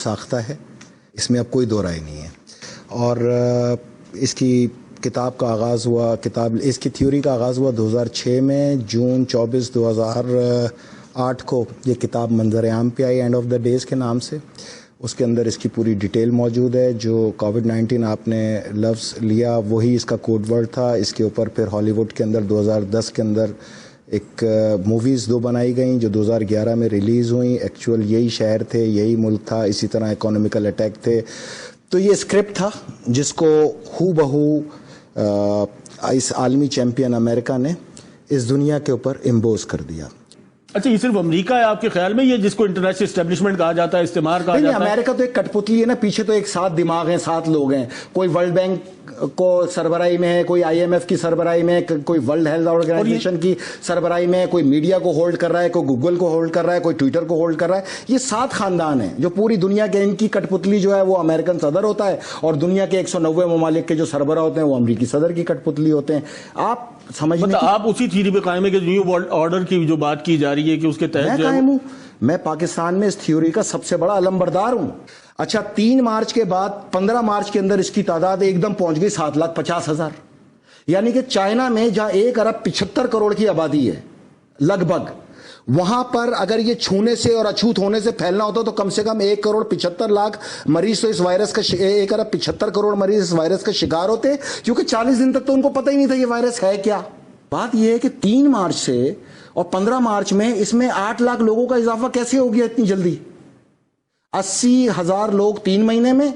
ساختہ ہے، اس میں اب کوئی دو رائے نہیں ہے. اور اس کی کتاب کا آغاز ہوا، اس کی تھیوری کا آغاز ہوا 2006 میں، جون 24 2008 کو یہ کتاب منظر عام پہ آئی، اینڈ آف دا ڈیز کے نام سے. اس کے اندر اس کی پوری ڈیٹیل موجود ہے. جو کووڈ-19 آپ نے لفظ لیا وہی اس کا کوڈ ورڈ تھا. اس کے اوپر پھر ہالی ووڈ کے اندر 2010 کے اندر ایک موویز 2 بنائی گئیں جو 2011 میں ریلیز ہوئیں. ایکچوئل یہی شہر تھے، یہی ملک تھا، اسی طرح اکانومیکل اٹیک تھے. تو یہ اسکرپٹ تھا جس کو ہو بہو اس عالمی چیمپئن امریکہ نے اس دنیا کے اوپر امبوز کر دیا. اچھا، یہ صرف امریکہ ہے آپ کے خیال میں، یہ جس کو انٹرنیشنل اسٹیبلشمنٹ کہا جاتا ہے، استعمار کہا جاتا ہے؟ امریکہ تو ایک کٹ پتلی ہے نا، پیچھے تو ایک 7 دماغ ہیں، 7 لوگ ہیں. کوئی ورلڈ بینک کو سربراہی میں ہے، کوئی IMF کی سربراہی میں ہے، کوئی ورلڈ ہیلتھ آرگنائزیشن کی سربراہی میں ہے، کوئی میڈیا کو ہولڈ کر رہا ہے، کوئی گوگل کو ہولڈ کر رہا ہے، کوئی ٹویٹر کو ہولڈ کر رہا ہے. یہ 7 خاندان ہیں جو پوری دنیا کے. ان کی کٹ پتلی جو ہے وہ امریکن صدر ہوتا ہے، اور دنیا کے 190 ممالک کے جو سربراہ ہوتے ہیں وہ امریکی صدر کی کٹ پتلی ہوتے ہیں. آپ سمجھنے آپ اسی تھیوری پہ قائم ہے کہ نیو ورلڈ آرڈر کی جو بات کی جا رہی ہے کہ اس کے تحت جو قائم ہوں. میں پاکستان میں اس تھیوری کا سب سے بڑا علمبردار ہوں. اچھا، 3 مارچ کے بعد 15 مارچ کے اندر اس کی تعداد ایک دم پہنچ گئی 7,50,000. یعنی کہ چائنا میں جہاں 1 ارب 75 کروڑ کی آبادی ہے لگ بھگ، وہاں پر اگر یہ چھونے سے اور اچھوت ہونے سے پھیلنا ہوتا تو کم سے کم 1,75,00,000 مریض تو اس وائرس کا 1 ارب 75 کروڑ مریض اس وائرس کا شکار ہوتے، کیونکہ 40 دن تک تو ان کو پتہ ہی نہیں تھا یہ وائرس ہے کیا. بات یہ ہے کہ 3 مارچ سے اور 15 مارچ میں اس میں 8 لاکھ لوگوں کا اضافہ کیسے ہو گیا اتنی جلدی؟ 80,000 لوگ 3 مہینے میں،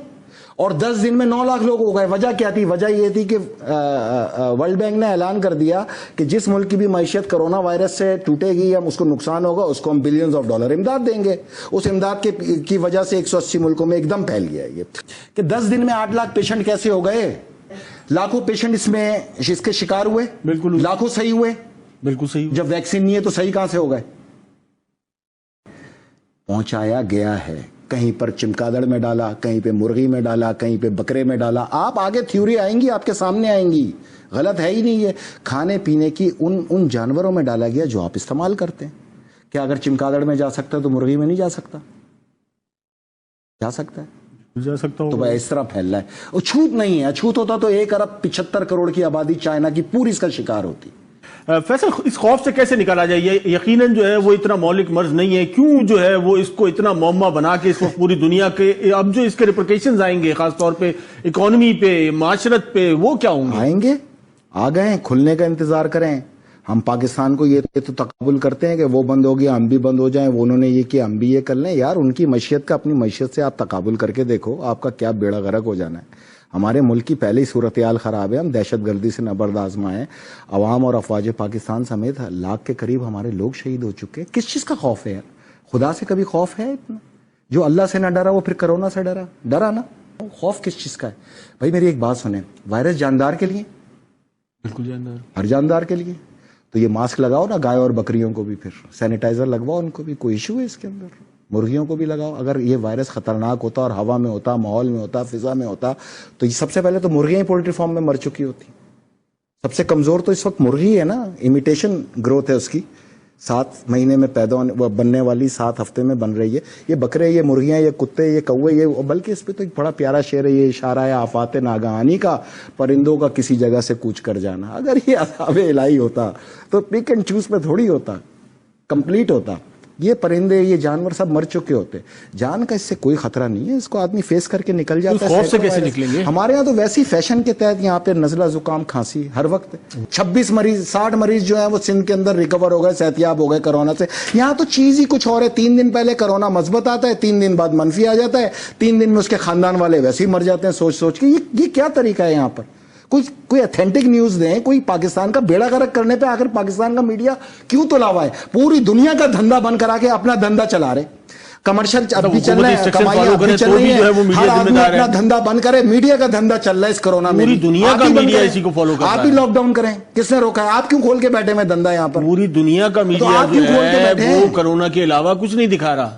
اور 10 دن میں 9 لاکھ لوگ ہو گئے. وجہ کیا تھی؟ وجہ یہ تھی کہ ورلڈ بینک نے اعلان کر دیا کہ جس ملک کی بھی معیشت کرونا وائرس سے ٹوٹے گی یا اس کو نقصان ہوگا اس کو ہم بلینز آف ڈالر امداد دیں گے. اس امداد کی وجہ سے 180 ملکوں میں ایک دم پھیل گیا یہ کہ 10 دن میں 8 لاکھ پیشنٹ کیسے ہو گئے. لاکھوں پیشنٹ اس کے شکار ہوئے، بالکل لاکھوں صحیح ہوئے. بالکل صحیح. جب ویکسین نہیں ہے تو صحیح کہاں سے ہو گئے؟ پہنچایا گیا ہے. کہیں پر چمکادڑ میں ڈالا، کہیں پہ مرغی میں ڈالا، کہیں پہ بکرے میں ڈالا. آپ آگے تھیوری آئیں گی، آپ کے سامنے آئیں گی. غلط ہے ہی نہیں ہے. کھانے پینے کی ان جانوروں میں ڈالا گیا جو آپ استعمال کرتے ہیں. کیا اگر چمکادڑ میں جا سکتا ہے تو مرغی میں نہیں جا سکتا؟ جا سکتا ہے، جا سکتا ہوں. تو بھائی اس طرح پھیل رہا ہے. اچھوت نہیں ہے. اچھوت ہوتا تو 1 ارب 75 کروڑ کی آبادی چائنا کی پوری اس کا شکار ہوتی. فیصل، اس خوف سے کیسے نکالا جائے؟ یہ یقیناً جو ہے وہ اتنا مہلک مرض نہیں ہے، کیوں جو ہے وہ اس کو اتنا معمہ بنا کے اس وقت پوری دنیا کے اب جو اس کے ریپرکیشنز آئیں گے خاص طور پہ اکانومی پہ، معاشرت پہ، وہ کیا ہوں گے؟ آئیں گے، آ گئے. کھلنے کا انتظار کریں. ہم پاکستان کو یہ تو تقابل کرتے ہیں کہ وہ بند ہو گیا ہم بھی بند ہو جائیں، وہ انہوں نے یہ کیا ہم بھی یہ کر لیں. یار ان کی معیشت کا اپنی معیشت سے آپ تقابل کر کے دیکھو، آپ کا کیا بیڑا غرق ہو جانا ہے. ہمارے ملک کی پہلے ہی صورتحال خراب ہے. ہم دہشت گردی سے نبرد آزما ہیں. عوام اور افواج پاکستان سمیت 1 لاکھ کے قریب ہمارے لوگ شہید ہو چکے. کس چیز کا خوف ہے یار؟ خدا سے کبھی خوف ہے اتنا؟ جو اللہ سے نہ ڈرا وہ پھر کرونا سے ڈرا نا. خوف کس چیز کا ہے بھائی؟ میری ایک بات سنیں، وائرس جاندار کے لیے، بالکل جاندار، ہر جاندار کے لیے. تو یہ ماسک لگاؤ نا گائے اور بکریوں کو بھی، پھر سینیٹائزر لگواؤ ان کو بھی، کوئی ایشو ہے اس کے اندر؟ مرغیوں کو بھی لگاؤ. اگر یہ وائرس خطرناک ہوتا اور ہوا میں ہوتا، ماحول میں ہوتا، فضا میں ہوتا، تو یہ سب سے پہلے تو مرغیاں ہی پولٹری فارم میں مر چکی ہوتی. سب سے کمزور تو اس وقت مرغی ہے نا. امیٹیشن گروتھ ہے اس کی، 7 مہینے میں پیدا بننے والی 7 ہفتے میں بن رہی ہے. یہ بکرے، یہ مرغیاں، یہ کتے، یہ کوے، یہ بلکہ اس پہ تو ایک بڑا پیارا شعر ہے، یہ اشارہ ہے آفات ناگہانی کا، پرندوں کا کسی جگہ سے کوچ کر جانا. اگر یہ عذاب الہی ہوتا تو پک اینڈ چوز پہ تھوڑی ہوتا، کمپلیٹ ہوتا. یہ پرندے، یہ جانور سب مر چکے ہوتے. جان کا اس سے کوئی خطرہ نہیں ہے، اس کو آدمی فیس کر کے نکل جاتا ہے. خوف سے کیسے نکلیں گے؟ ہمارے یہاں تو ویسی فیشن کے تحت یہاں پہ نزلہ زکام کھانسی ہر وقت. 26 مریض 60 مریض جو ہیں وہ سندھ کے اندر ریکور ہو گئے، صحت یاب ہو گئے کرونا سے. یہاں تو چیز ہی کچھ اور ہے. 3 دن پہلے کرونا مثبت آتا ہے، 3 دن بعد منفی آ جاتا ہے، 3 دن میں اس کے خاندان والے ویسے ہی مر جاتے ہیں. سوچ کے یہ کیا طریقہ ہے یہاں پر؟ کوئی اتھینٹک نیوز دیں. کوئی پاکستان کا بیڑا غرق کرنے پہ آخر پاکستان کا میڈیا کیوں تلا ہوا ہے؟ پوری دنیا کا دھندا بند کرا کے اپنا دھندا چلا رہے. کمرشل اب بھی چل رہا ہے، کمائی اب بھی چل رہی ہے، ہر آدمی اپنا دھندا بند کرے. میڈیا کا دھندا چل رہا ہے اس کرونا میں. پوری دنیا کا میڈیا اسی کو فالو کرتا ہے. آپ ہی لاک ڈاؤن کریں. کس نے روکا ہے؟ آپ کیوں کھول کے بیٹھے میں دھندا یہاں پر؟ پوری دنیا کا میڈیا جو ہے وہ کرونا کے علاوہ کچھ نہیں دکھا رہا.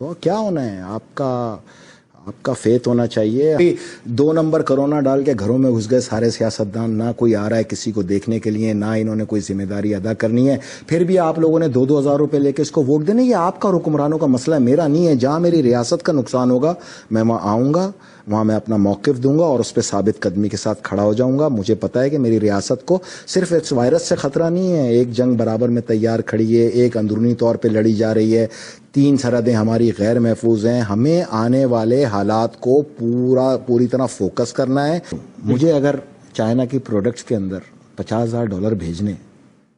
تو کیا ہونا ہے آپ کا فیت ہونا چاہیے. 2 نمبر کرونا ڈال کے گھروں میں گھس گئے سارے سیاستدان, نہ کوئی آ رہا ہے کسی کو دیکھنے کے لیے, نہ انہوں نے کوئی ذمہ داری ادا کرنی ہے. پھر بھی آپ لوگوں نے 2-2 ہزار روپے لے کے اس کو ووٹ دینے. یہ آپ کا حکمرانوں کا مسئلہ ہے, میرا نہیں ہے. جہاں میری ریاست کا نقصان ہوگا میں وہاں آؤں گا, وہاں میں اپنا موقف دوں گا اور اس پہ ثابت قدمی کے ساتھ کھڑا ہو جاؤں گا. مجھے پتا ہے کہ میری ریاست کو صرف اس وائرس سے خطرہ نہیں ہے, ایک جنگ برابر میں تیار کھڑی ہے, ایک اندرونی طور پہ لڑی جا رہی ہے, 3 سرحدیں ہماری غیر محفوظ ہیں. ہمیں آنے والے حالات کو پوری طرح فوکس کرنا ہے. مجھے اگر چائنا کی پروڈکٹس کے اندر $50,000 بھیجنے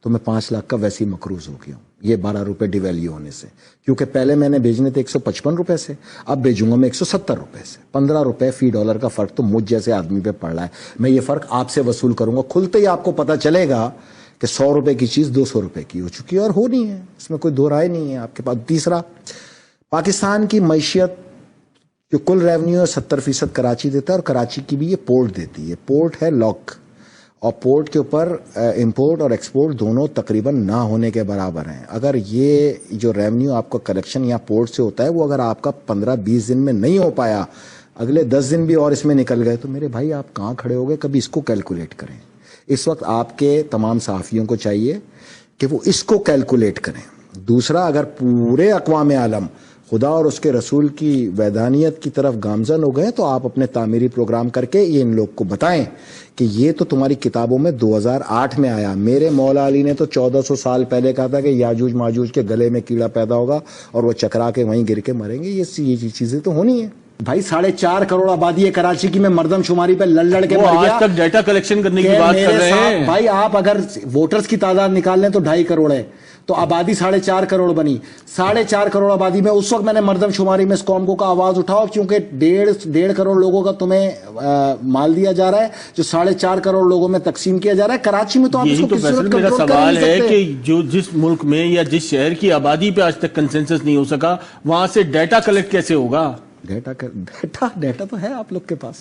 تو میں 5 لاکھ کا ویسے ہی مقروض ہو گیا ہوں, یہ 12 روپے ڈیویلیو ہونے سے. کیونکہ پہلے میں نے بھیجنے تھے 155 روپے سے, اب بھیجوں گا میں 170 روپے سے. 15 روپے فی ڈالر کا فرق تو مجھ جیسے آدمی پہ پڑ رہا ہے. میں یہ فرق آپ سے وصول کروں گا. کھلتے ہی آپ کو پتا چلے گا کہ 100 روپے کی چیز 200 روپے کی ہو چکی ہے, اور ہونی ہے, اس میں کوئی دو رائے نہیں ہے آپ کے پاس. تیسرا, پاکستان کی معیشت جو کل ریونیو ہے 70% کراچی دیتا ہے, اور کراچی کی بھی یہ پورٹ دیتی ہے. پورٹ ہے لاک, اور پورٹ کے اوپر امپورٹ اور ایکسپورٹ دونوں تقریباً نہ ہونے کے برابر ہیں. اگر یہ جو ریونیو آپ کا کلیکشن یا پورٹ سے ہوتا ہے وہ اگر آپ کا 15-20 دن میں نہیں ہو پایا, اگلے 10 دن بھی اور اس میں نکل گئے, تو میرے بھائی آپ کہاں کھڑے ہو گئے؟ کبھی اس کو کیلکولیٹ کریں. اس وقت آپ کے تمام صحافیوں کو چاہیے کہ وہ اس کو کیلکولیٹ کریں. دوسرا, اگر پورے اقوام عالم خدا اور اس کے رسول کی ویدانیت کی طرف گامزن ہو گئے تو آپ اپنے تعمیری پروگرام کر کے یہ ان لوگ کو بتائیں کہ یہ تو تمہاری کتابوں میں 2008 میں آیا. میرے مولا علی نے تو 1400 سال پہلے کہا تھا کہ یاجوج ماجوج کے گلے میں کیڑا پیدا ہوگا اور وہ چکرا کے وہیں گر کے مریں گے. یہ چیزیں تو ہونی ہیں بھائی. 4.5 کروڑ آبادی ہے کراچی کی, میں مردم شماری پہ لڑ کے مر گیا. آج تک ڈیٹا کلیکشن کرنے کی بات کر رہے ہیں بھائی. آپ اگر ووٹرز کی تعداد نکال لیں تو 2.5 کروڑ ہے, تو آبادی 4.5 کروڑ بنی. 4.5 کروڑ آبادی میں اس وقت میں نے مردم شماری میں اس قوم کو آواز اٹھاؤ, کیونکہ 1.5 کروڑ لوگوں کا تمہیں مال دیا جا رہا ہے جو 4.5 کروڑ لوگوں میں تقسیم کیا جا رہا ہے. کراچی میں تو آپ اس کو کسی صورت کنٹرول کر نہیں سکتے. میرا سوال ہے کہ جو جس ملک میں یا جس شہر کی آبادی پہ آج تک کنسنسس نہیں ہو سکا, وہاں سے ڈیٹا کلیکٹ کیسے ہوگا؟ ڈیٹا تو ہے آپ لوگ کے پاس,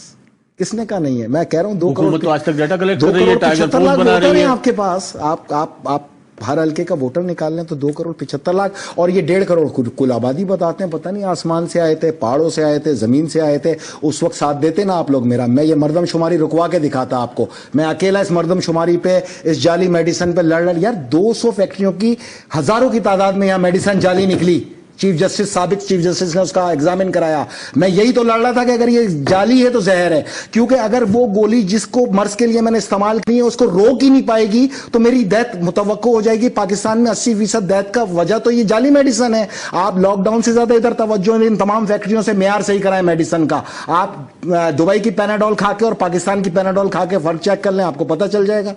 کس نے کہا نہیں ہے؟ میں کہہ رہا ہوں 2 کروڑ تو آج تک ڈیٹا کلیکٹ کر رہی ہے, ٹائیگر فورس بنا رہی ہے آپ کے پاس. آپ ہر حلقے کا ووٹر نکال لیں تو 2 کروڑ 75 لاکھ, اور یہ 1.5 کروڑ کل آبادی بتاتے ہیں. پتہ نہیں آسمان سے آئے تھے, پہاڑوں سے آئے تھے, زمین سے آئے تھے. اس وقت ساتھ دیتے نا آپ لوگ میرا. میں یہ مردم شماری رکوا کے دکھاتا آپ کو. میں اکیلا اس مردم شماری پہ, اس جعلی میڈیسن پہ لڑ یار 200 فیکٹریوں کی ہزاروں کی تعداد میں یہاں میڈیسن جعلی نکلی. چیف جسٹس, سابق چیف جسٹس نے اس کا ایگزامن کرایا. میں یہی تو لڑ رہا تھا کہ اگر یہ جعلی ہے تو زہر ہے, کیونکہ اگر وہ گولی جس کو مرض کے لیے میں نے استعمال کی ہے اس کو روک ہی نہیں پائے گی تو میری ڈیتھ متوقع ہو جائے گی. پاکستان میں 80% ڈیتھ کا وجہ تو یہ جعلی میڈیسن ہے. آپ لاک ڈاؤن سے زیادہ ادھر توجہ ان تمام فیکٹریوں سے معیار صحیح کرائیں میڈیسن کا. آپ دبئی کی پیناڈول کھا کے اور پاکستان کی پیناڈول کھا کے فرق چیک کر لیں, آپ کو پتہ چل جائے گا.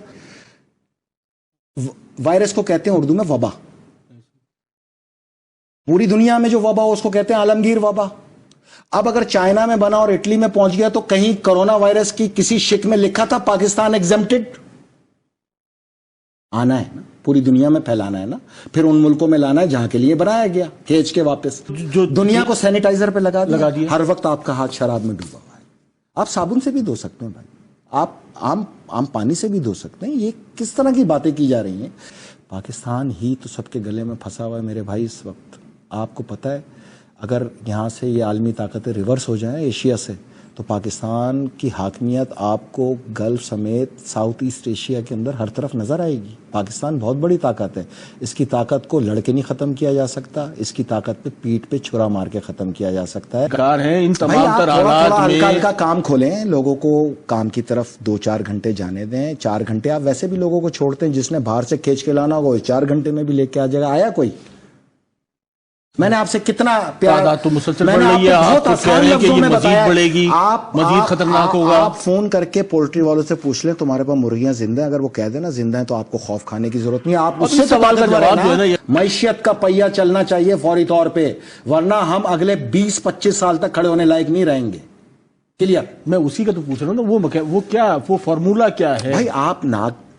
وائرس کو کہتے ہیں اردو میں وبا. پوری دنیا میں جو وبا ہو اس کو کہتے ہیں عالمگیر وبا. اب اگر چائنا میں بنا اور اٹلی میں پہنچ گیا تو کہیں کرونا وائرس کی کسی شک میں لکھا تھا پاکستان ایگزمپٹڈ؟ آنا ہے نا, پوری دنیا میں پھیلانا ہے نا, پھر ان ملکوں میں لانا ہے جہاں کے لیے بنایا گیا, کھینچ کے واپس جو دنیا کو سینیٹائزر پہ لگا دیا. ہر وقت آپ کا ہاتھ شراب میں ڈوبا ہوا ہے. آپ صابن سے بھی دھو سکتے ہیں بھائی, آپ عام پانی سے بھی دھو سکتے ہیں. یہ کس طرح کی باتیں کی جا رہی ہیں؟ پاکستان ہی تو سب کے گلے میں پھنسا ہوا ہے میرے بھائی اس وقت. آپ کو پتہ ہے اگر یہاں سے یہ عالمی طاقتیں ریورس ہو جائیں ایشیا سے, تو پاکستان کی حاکمیت آپ کو گلف سمیت ساؤتھ ایسٹ ایشیا کے اندر ہر طرف نظر آئے گی. پاکستان بہت بڑی طاقت ہے, اس کی طاقت کو لڑکے نہیں ختم کیا جا سکتا, اس کی طاقت پہ پیٹ پہ چھرا مار کے ختم کیا جا سکتا ہے. ان تمام تر حالات میں ہلکا کام کھولیں, لوگوں کو کام کی طرف 2-4 گھنٹے جانے دیں. 4 گھنٹے آپ ویسے بھی لوگوں کو چھوڑتے ہیں, جس نے باہر سے کھینچ کے لانا ہوگا 4 گھنٹے میں بھی لے کے آ جائے گا. آیا کوئی؟ میں نے آپ سے کتنا پیار, تو مسلسل بڑھ رہی ہے, آپ کہہ رہے ہیں کہ یہ مزید بڑھے گی, مزید خطرناک ہوگا. آپ فون کر کے پولٹری والوں سے پوچھ لیں تمہارے پاس مرغیاں زندہ ہیں, اگر وہ کہہ دیں نا زندہ ہیں تو آپ کو خوف کھانے کی ضرورت نہیں. آپ اس سے سوال کا جواب جو ہے نا, معیشت کا پہیہ چلنا چاہیے فوری طور پہ, ورنہ ہم اگلے 20-25 سال تک کھڑے ہونے لائق نہیں رہیں گے. کلیئر؟ میں اسی کا تو پوچھ رہا ہوں نا, وہ کیا, وہ فارمولا کیا ہے بھائی؟ آپ